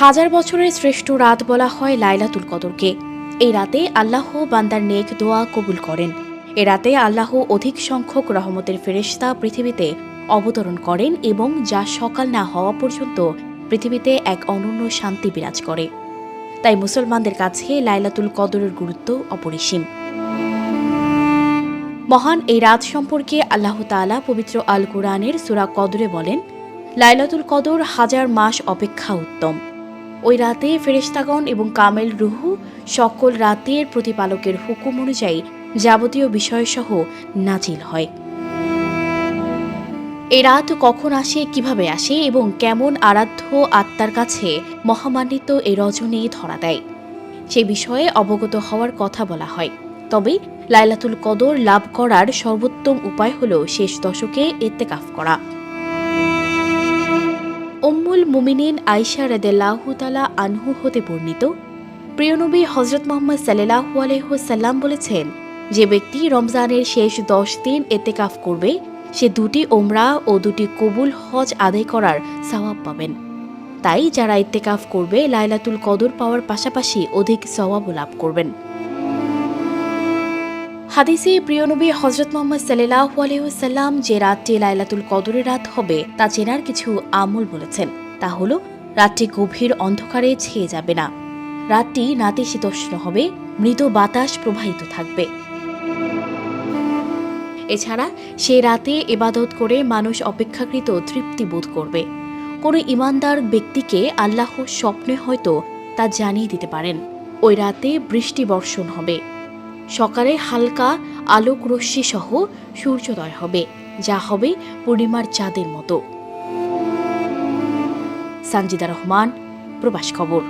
হাজার বছরের শ্রেষ্ঠ রাত বলা হয় লাইলাতুল কদরকে। এই রাতে আল্লাহ বান্দার নেক দোয়া কবুল করেন। এ রাতে আল্লাহ অধিক সংখ্যক রহমতের ফেরেশতা পৃথিবীতে অবতরণ করেন এবং যা সকাল না হওয়া পর্যন্ত পৃথিবীতে এক অনন্য শান্তি বিরাজ করে। তাই মুসলমানদের কাছে লাইলাতুল কদরের গুরুত্ব অপরিসীম। মহান এই রাত সম্পর্কে আল্লাহ তাআলা পবিত্র আল কুরআনের সূরা কদরে বলেন, লাইলাতুল কদর হাজার মাস অপেক্ষা উত্তম। ওই রাতে ফেরেশতাগণ এবং কামেল রুহু সকল রাতের প্রতিপালকের হুকুম অনুযায়ী যাবতীয় বিষয়সহ নাজিল হয়। এই রাত কখন আসে, কিভাবে আসে এবং কেমন আরাধ্য আত্মার কাছে মহামান্বিত এই রজনী ধরা দেয়, সে বিষয়ে অবগত হওয়ার কথা বলা হয়। তবে লাইলাতুল কদর লাভ করার সর্বোত্তম উপায় হল শেষ দশকে ইত্তেকাফ করা। উম্মুল মুমিনিন আয়েশা রাদিয়াল্লাহু তাআলা আনহু হতে বর্ণিত, প্রিয় নবী হযরত মুহাম্মদ সাল্লাল্লাহু আলাইহি ওয়াসাল্লাম বলেছেন, যে ব্যক্তি রমজানের শেষ 10 দিন ইত্তেকাফ করবে সে 2টি উমরা ও 2টি কবুল হজ আদায় করার সওয়াব পাবেন। তাই যারা ইত্তেকাফ করবে লাইলাতুল কদর পাওয়ার পাশাপাশি অধিক সওয়াব লাভ করবেন। হাদিসে প্রিয় নবী হযরত মুহাম্মদ সাল্লাল্লাহু আলাইহি ওয়াসাল্লাম যে রাতটি লাইলাতুল কদরের রাত হবে তা চেনার কিছু আমল বলেছেন। তা হলো, রাতটি গভীর অন্ধকারে ছেয়ে যাবে না, রাতটি নাতিশীতোষ্ণ হবে, মৃদু বাতাস প্রবাহিত থাকবে। এছাড়া সে রাতে ইবাদত করে মানুষ অপেক্ষাকৃত তৃপ্তি বোধ করবে। কোনো ইমানদার ব্যক্তিকে আল্লাহ স্বপ্নে হয়তো তা জানিয়ে দিতে পারেন। ওই রাতে বৃষ্টি বর্ষণ হবে, সকালে হালকা আলোক রশ্মি সহ সূর্যোদয় হবে, যা হবে পূর্ণিমার চাঁদের মতো। সানজিদা রহমান, প্রবাস খবর।